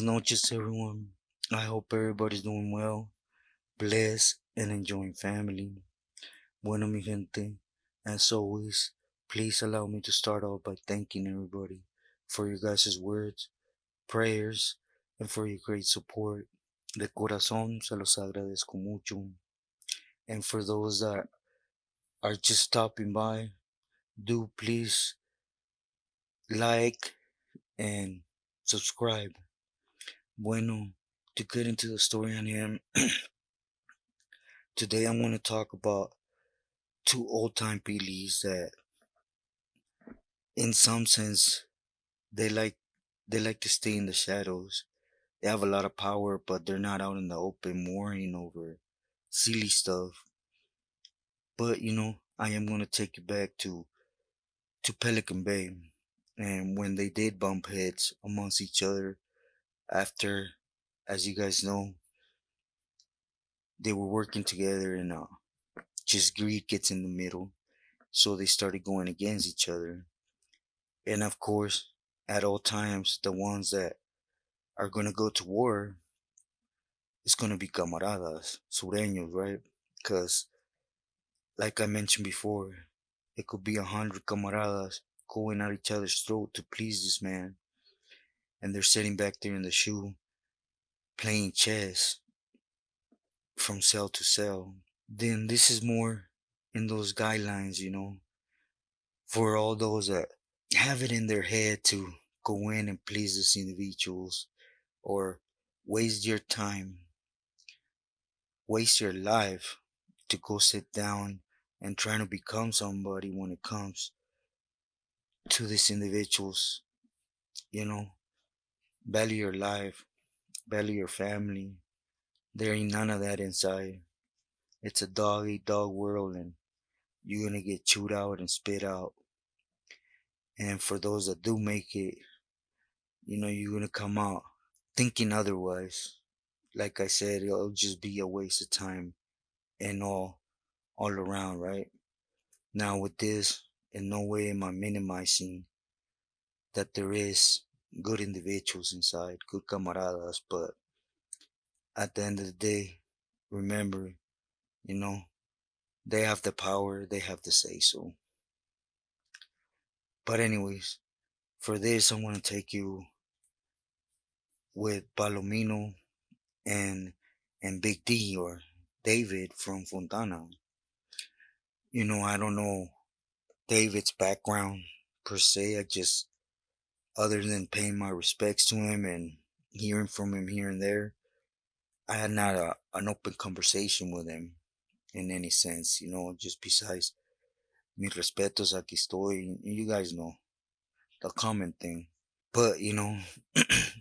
noches, everyone. I hope everybody's doing well, blessed, and enjoying family. Bueno, mi gente, as always, please allow me to start off by thanking everybody for your guys' words, prayers, and for your great support. De corazón, se los agradezco mucho. And for those that are just stopping by, do please like and subscribe. Bueno, to get into the story on him, today I'm going to talk about two old time Phillies that, in some sense, they like they like to stay in the shadows. They have a lot of power, but they're not out in the open warring over silly stuff. But I am going to take you back to Pelican Bay, and when they did bump heads amongst each other after, as you guys know, they were working together, and just greed gets in the middle, so they started going against each other. And of course, at all times, the ones that are gonna go to war is gonna be camaradas, sureños, right? Because, like I mentioned before, it could be 100 camaradas going at each other's throat to please this man, and they're sitting back there in the shoe playing chess from cell to cell. Then this is more in those guidelines, for all those that have it in their head to go in and please these individuals or waste your time, waste your life to go sit down and trying to become somebody when it comes to these individuals. You know, value your life, value your family. There ain't none of that inside. It's a dog eat dog world, and you're gonna get chewed out and spit out. And for those that do make it, you're gonna come out thinking otherwise. Like I said, it'll just be a waste of time and all around, right? Now with this, in no way am I minimizing that there is good individuals inside, good camaradas, but at the end of the day, remember, you know, they have the power, they have the say so. But anyways, for this I want to take you with Palomino and Big D, or David from Fontana. I don't know David's background per se. I just, other than paying my respects to him and hearing from him here and there, I had not an open conversation with him in any sense, just besides mis respetos, aquí estoy. You guys know the common thing. But,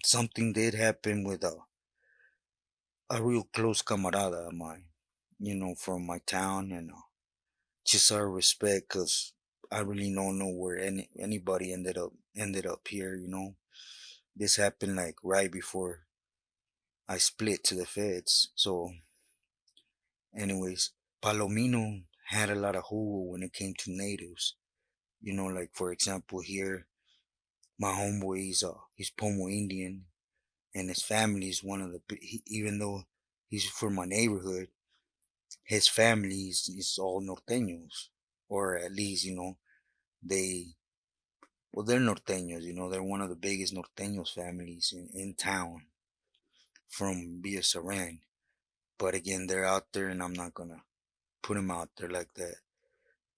something did happen with a real close camarada of mine, from my town, and just out of respect, because I really don't know where anybody ended up here. This happened like right before I split to the feds. So, anyways, Palomino had a lot of jugo when it came to natives. Like for example, here my homeboy he's Pomo Indian, and his family is one of even though he's from my neighborhood, his family is all norteños, or at least they they're norteños. They're one of the biggest norteños families in town from Villa Saran. But again, they're out there, and I'm not gonna put them out there like that.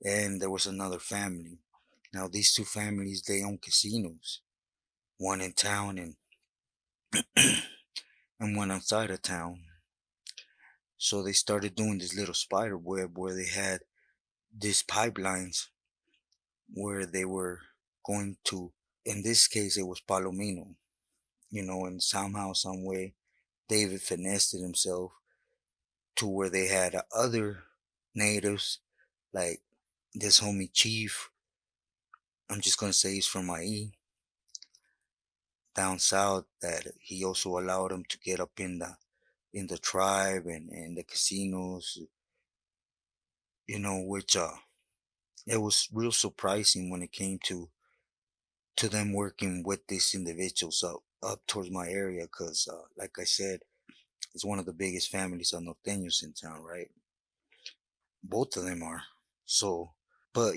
And there was another family. Now these two families, they own casinos, one in town and and one outside of town. So they started doing this little spider web where they had these pipelines where they were going to. In this case, it was Palomino, and somehow, some way, David finessed it himself to where they had other natives, like this homie Chief. I'm just gonna say he's from IE down south, that he also allowed them to get up in the tribe and the casinos, which it was real surprising when it came to them working with these individuals up towards my area because, like I said, it's one of the biggest families of norteños in town, right? Both of them are. So, but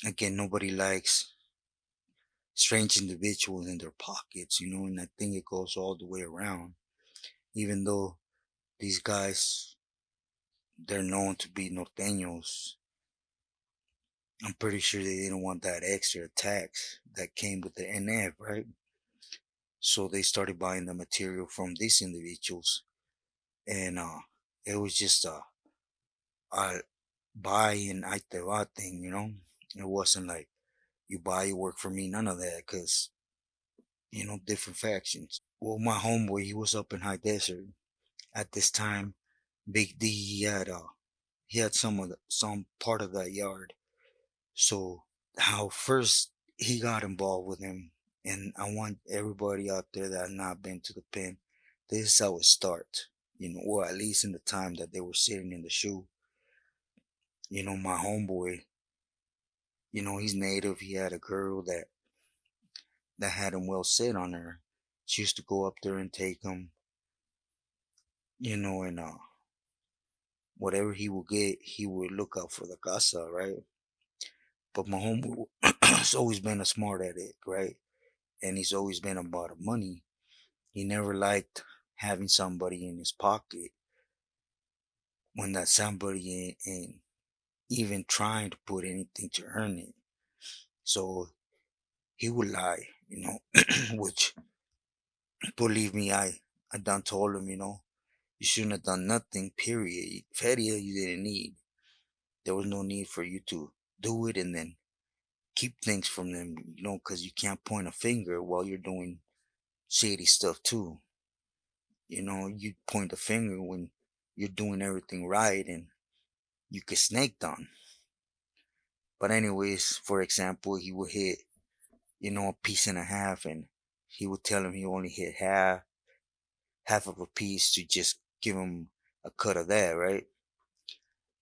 again, nobody likes strange individuals in their pockets, and I think it goes all the way around. Even though these guys, they're known to be norteños, I'm pretty sure they didn't want that extra tax that came with the NF, right? So they started buying the material from these individuals, and it was just a buy and I te va thing, It wasn't like you buy, you work for me, none of that, because different factions. Well, my homeboy, he was up in High Desert at this time. Big D, he had some part of that yard. So how first he got involved with him, and I want everybody out there that has not been to the pen, this is how it starts. Or at least in the time that they were sitting in the shoe. My homeboy, he's native. He had a girl that had him well set on her. She used to go up there and take him, and whatever he would get, he would look out for the casa, right? But my homeboy has always been a smart addict, right? And he's always been about the money. He never liked having somebody in his pocket when that somebody ain't even trying to put anything to earn it. So he would lie, which believe me, I done told him, you shouldn't have done nothing, period. Feria you didn't need. There was no need for you to do it and then keep things from them, because you can't point a finger while you're doing shady stuff too. You point a finger when you're doing everything right and you get snaked on. But anyways, for example, he would hit, a piece and a half, and he would tell him he only hit half of a piece to just give him a cut of that, right?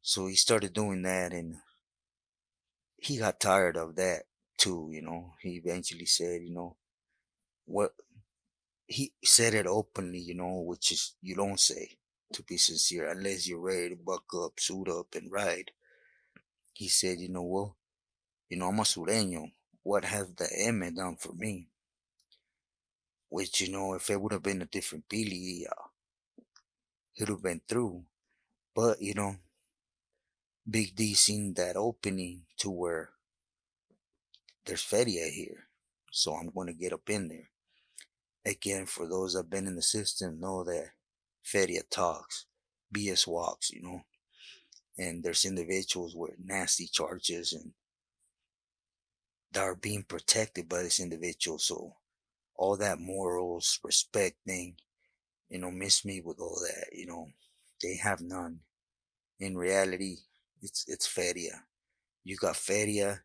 So he started doing that, and he got tired of that too. He eventually said, what he said it openly, which is you don't say, to be sincere, unless you're ready to buck up, suit up, and ride. He said, well, I'm a sureño. What has the M done for me? Which, if it would have been a different Billy, he'd have been through. But, Big D seen that opening to where there's feria here. So I'm going to get up in there. Again, for those that have been in the system, know that feria talks, BS walks, and there's individuals with nasty charges and that are being protected by this individual. So all that morals, respect thing, miss me with all that, they have none. In reality, it's feria. You got feria,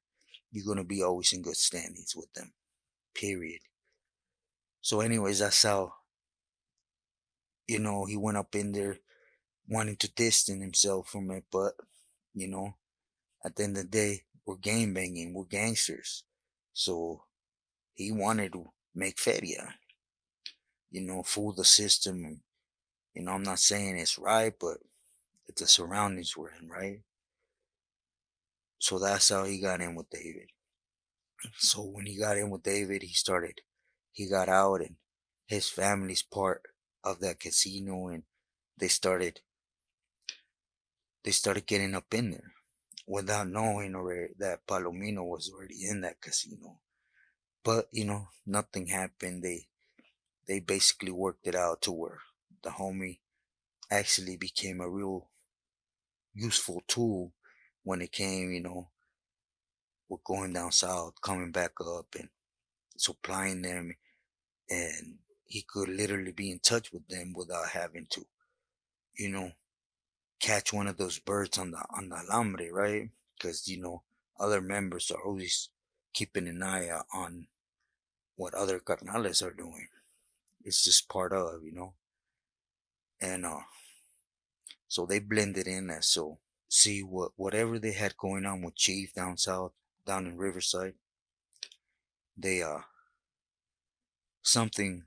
you're gonna be always in good standings with them. Period. So, anyways, that's how he went up in there wanting to distance himself from it. But you know, at the end of the day, we're gang banging, we're gangsters. So he wanted to make feria, fool the system. And, I'm not saying it's right, but it's the surroundings we're in, right? So that's how he got in with David. So when he got in with David, he got out, and his family's part of that casino, and they started, they started getting up in there without knowing already that Palomino was already in that casino. But nothing happened. They basically worked it out to where the homie actually became a real useful tool when it came, with going down south, coming back up, and supplying them, and he could literally be in touch with them without having to, you know, catch one of those birds on the alambre, right? Because other members are always keeping an eye out on what other carnales are doing. It's just part of, and so they blended in as so. See whatever they had going on with Chief down south, down in Riverside, they something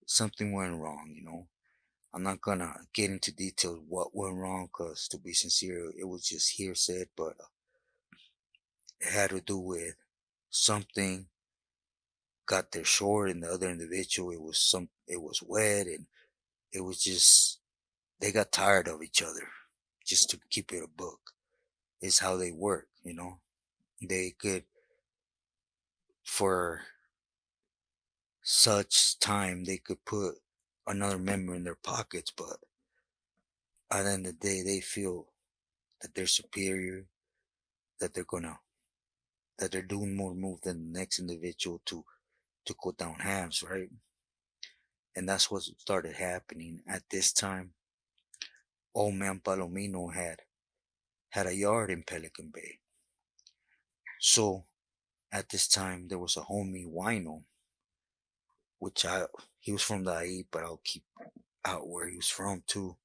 something went wrong, you know. I'm not gonna get into details what went wrong, because to be sincere, it was just hearsay, but it had to do with something got their short and the other individual, it was wet, and it was just, they got tired of each other, just to keep it a book. Is how they work, you know. They could, for such time, they could put another member in their pockets, but at the end of the day, they feel that they're superior, that they're doing more move than the next individual to go down halves, right? And that's what started happening at this time. Old man Palomino had a yard in Pelican Bay. So at this time there was a homie wino, which I he was from the IE, but I'll keep out where he was from too.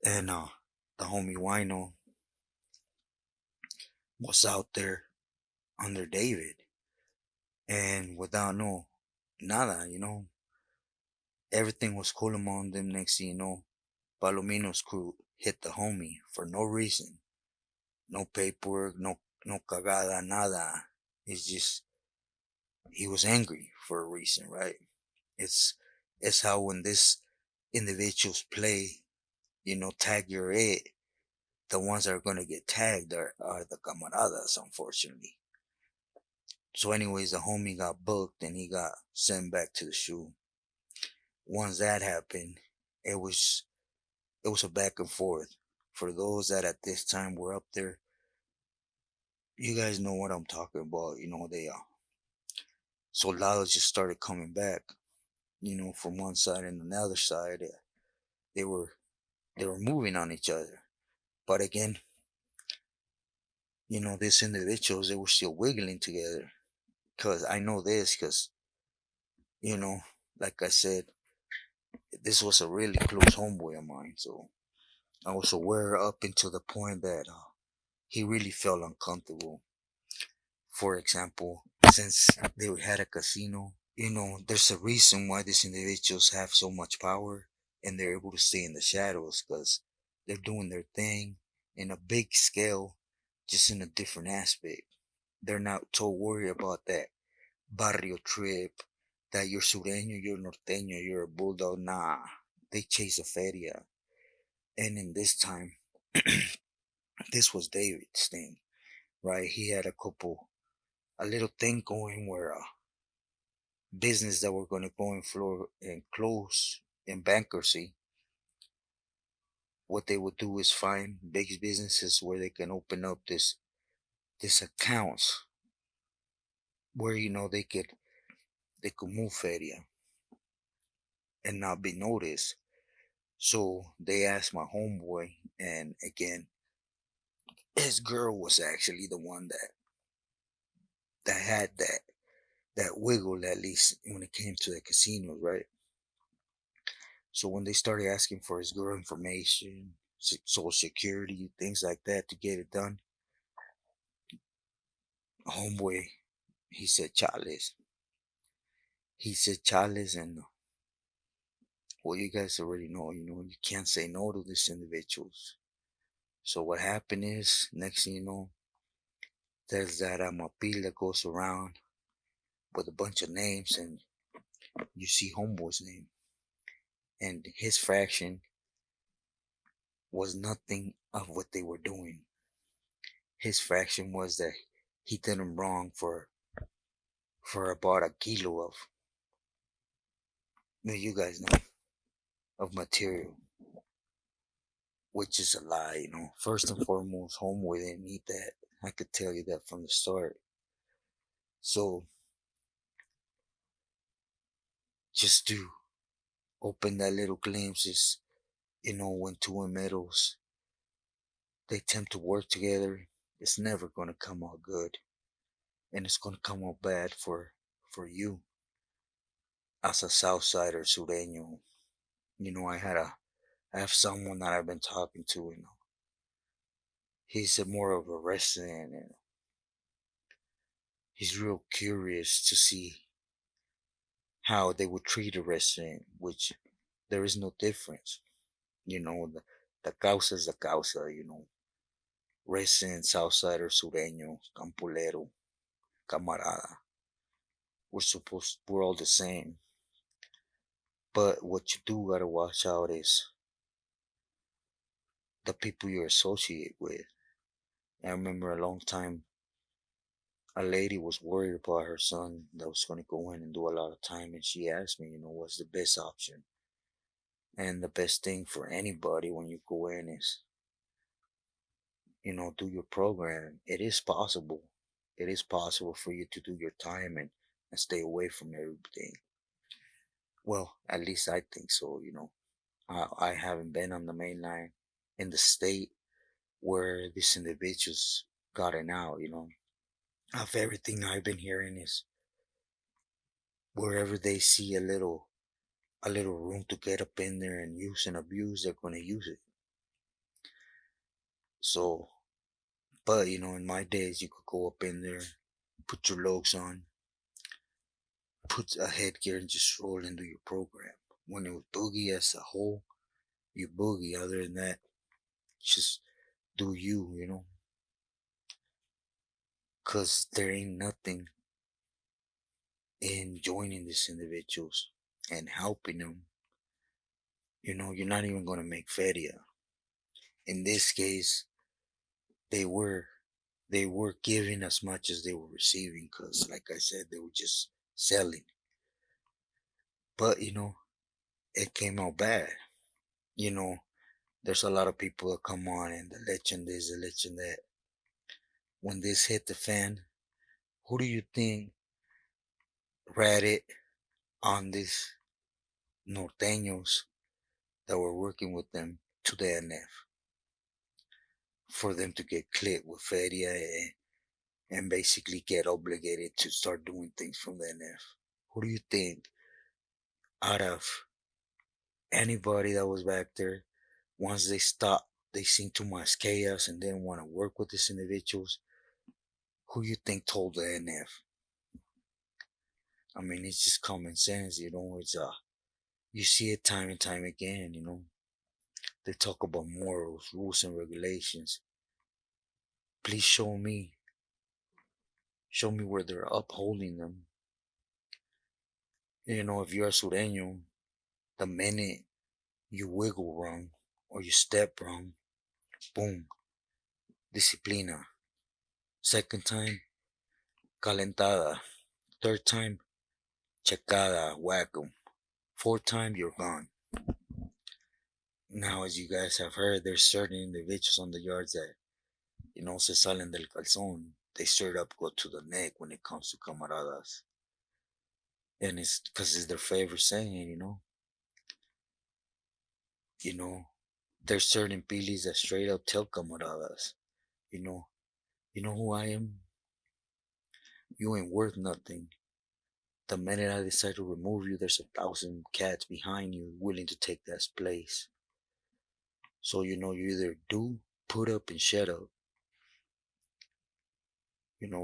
And the homie wino was out there under David, and without no nada, you know, everything was cool among them. Next thing you know, Palomino's crew hit the homie for no reason. No paperwork, no cagada, nada. It's just he was angry for a reason, right? It's it's how when this individuals play, you know, tag your it, the ones that are gonna get tagged are the camaradas, unfortunately. So anyways, the homie got booked and he got sent back to the shoe. Once that happened, it was it was a back and forth. For those that at this time were up there, you guys know what I'm talking about. You know, they soldados just started coming back. You know, from one side and the other side, they were they were moving on each other. But again, you know, these individuals, they were still wiggling together. Cause I know this, cause you know, like I said, this was a really close homeboy of mine. So I was aware up until the point that he really felt uncomfortable. For example, since they had a casino, you know, there's a reason why these individuals have so much power and they're able to stay in the shadows, because they're doing their thing in a big scale, just in a different aspect. They're not so worried about that barrio trip, that you're sureño, you're norteño, you're a bulldog. Nah, they chase a feria. And in this time, this was David's thing, right? He had a little thing going where business that were going to go in floor and close in bankruptcy, what they would do is find big businesses where they can open up this accounts where you know they could move feria and not be noticed. So they asked my homeboy, and again, his girl was actually the one that had that wiggle, at least when it came to the casinos, right? So when they started asking for his girl information, social security, things like that to get it done, homeboy, he said Charles. He said Charles, and well, you guys already know, you know, you can't say no to these individuals. So what happened is, next thing you know, there's that appeal that goes around with a bunch of names, and you see homeboy's name, and his fraction was nothing of what they were doing. His fraction was that he did them wrong for about a kilo of, you guys know, of material, which is a lie. You know, first and foremost, homeboy didn't need that. I could tell you that from the start. So just to open that little glimpses, you know, when two metals they tend to work together, it's never gonna come out good, and it's gonna come out bad for you as a Southsider Sureño. You know, I have someone that I've been talking to. You know, he's a more of a resident, and he's real curious to see how they would treat a resident, which there is no difference. The causa is the causa, residents, outsider, sureño, campolero, camarada. We're all the same. But what you do gotta watch out is the people you associate with. I remember a long time, a lady was worried about her son that was gonna go in and do a lot of time, and she asked me, what's the best option? And the best thing for anybody when you go in is, do your program. It is possible. It is possible for you to do your time and stay away from everything. Well, at least I think so. I haven't been on the main line in the state where these individuals gotten out. Of everything I've been hearing is wherever they see a little room to get up in there and use and abuse, they're gonna use it. So, but in my days, you could go up in there, put your logs on, put a headgear, and just roll into your program. When it was boogie as a whole, you boogie. Other than that, just do you, cause there ain't nothing in joining these individuals and helping them. You're not even gonna make feria. In this case, they were they were giving as much as they were receiving, because like I said, they were just selling. But it came out bad. you know there's a lot of people that come on, and the legend is the legend that when this hit the fan, who do you think ratted on these norteños that were working with them to the NF for them to get clipped with feria, and basically get obligated to start doing things from the NF? Who do you think, out of anybody that was back there, once they stopped, they seen too much chaos and didn't want to work with these individuals, who you think told the NF? I mean, it's just common sense. It's you see it time and time again. They talk about morals, rules, and regulations. Please show me where they're upholding them. If you're a sureño, the minute you wiggle wrong or you step wrong, boom, disciplina. Second time, calentada. Third time, checada, whack 'em. Fourth time, you're gone. Now, as you guys have heard, there's certain individuals on the yards that, se salen del calzón. They straight up go to the neck when it comes to camaradas. And it's because it's their favorite saying. You know, there's certain pilis that straight up tell camaradas, you know, you know who I am? You ain't worth nothing. The minute I decide to remove you, there's 1,000 cats behind you willing to take that place. So, you either do put up and shut up.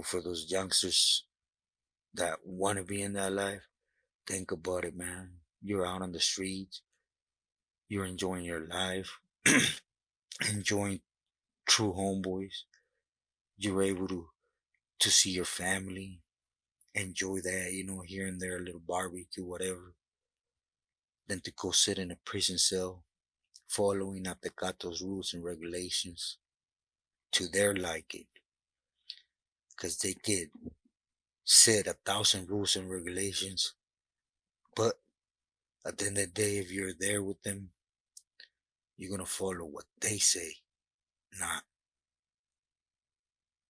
For those youngsters that want to be in that life, think about it, man. You're out on the streets, you're enjoying your life, enjoying true homeboys. You're able to see your family, enjoy that, here and there, a little barbecue, whatever, than to go sit in a prison cell following Atecato's rules and regulations to their liking. Because they get set 1,000 rules and regulations, but at the end of the day, if you're there with them, you're going to follow what they say, not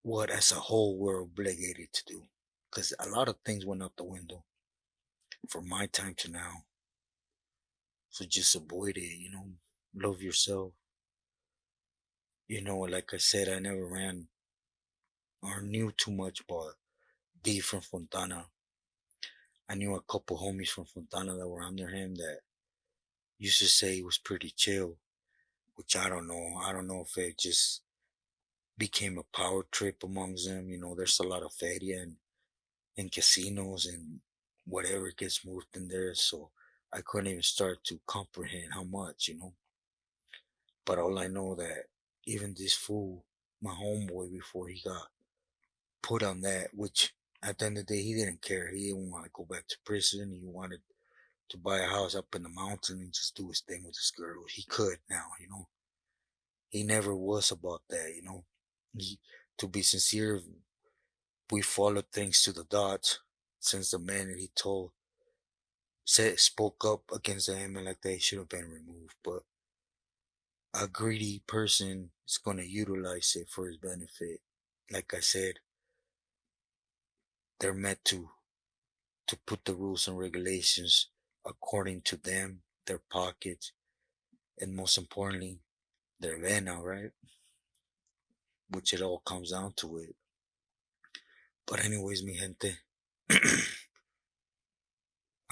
what as a whole we're obligated to do. Because a lot of things went out the window from my time to now. So just avoid it. Love yourself. Like I said, I never ran or knew too much about D from Fontana. I knew a couple homies from Fontana that were under him that used to say he was pretty chill, which I don't know. I don't know if it just became a power trip amongst them. There's a lot of feria and casinos and whatever gets moved in there. So I couldn't even start to comprehend how much. But all I know that even this fool, my homeboy, before he got put on that, which at the end of the day he didn't care. He didn't want to go back to prison. He wanted to buy a house up in the mountain and just do his thing with this girl. He could now. He never was about that. He, to be sincere, we followed things to the dot since the man that he told spoke up against the and like they should have been removed. But a greedy person is gonna utilize it for his benefit. Like I said, they're meant to put the rules and regulations according to them, their pockets, and most importantly, their vena, right? Which it all comes down to it. But anyways, mi gente,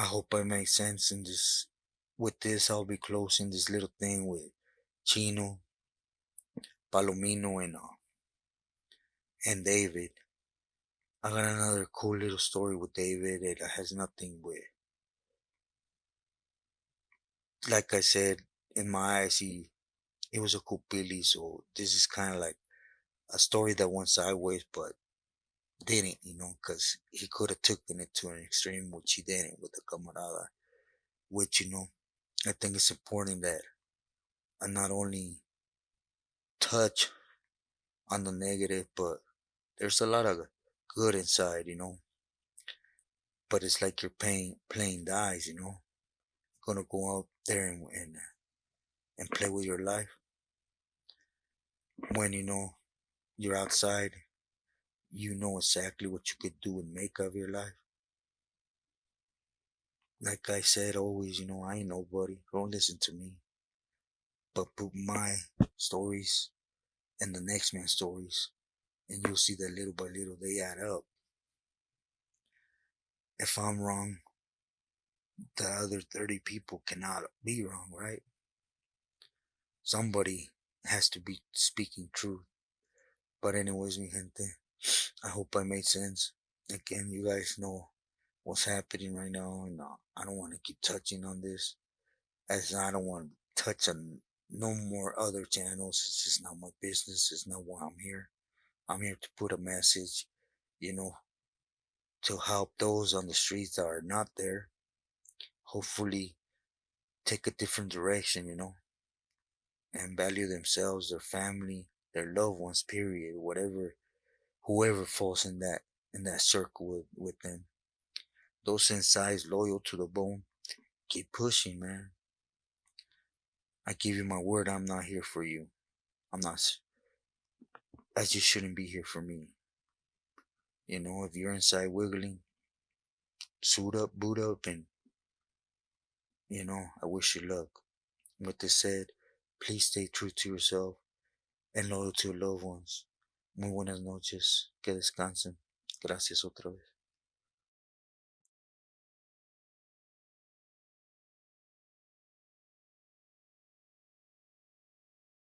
I hope I make sense in this. With this, I'll be closing this little thing with Chino, Palomino, and David. I got another cool little story with David. It has nothing with, like I said, in my eyes, he was a cool Billy. So this is kind of like a story that went sideways, but didn't, because he could have taken it to an extreme, which he didn't with the camarada. Which, I think it's important that I not only touch on the negative, but there's a lot of good inside. But it's like you're playing dice. Gonna go out there and play with your life when you're outside. You know exactly what you could do and make of your life. Like I said always, I ain't nobody. Don't listen to me. But put my stories and the next man's stories, and you'll see that little by little they add up. If I'm wrong, the other 30 people cannot be wrong, right? Somebody has to be speaking truth. But anyways, mi gente, I hope I made sense. Again, you guys know what's happening right now, and I don't want to keep touching on this, as I don't want to touch on no more other channels. It's just not my business. It's not why I'm here. I'm here to put a message, you know, to help those on the streets that are not there. Hopefully, take a different direction, and value themselves, their family, their loved ones. Period. Whoever falls in that circle with them. Those inside loyal to the bone. Keep pushing, man. I give you my word. I'm not here for you. I'm not. As you shouldn't be here for me. If you're inside wiggling, suit up, boot up, and I wish you luck. With this said, please stay true to yourself and loyal to your loved ones. Muy buenas noches. Que descansen. Gracias otra vez.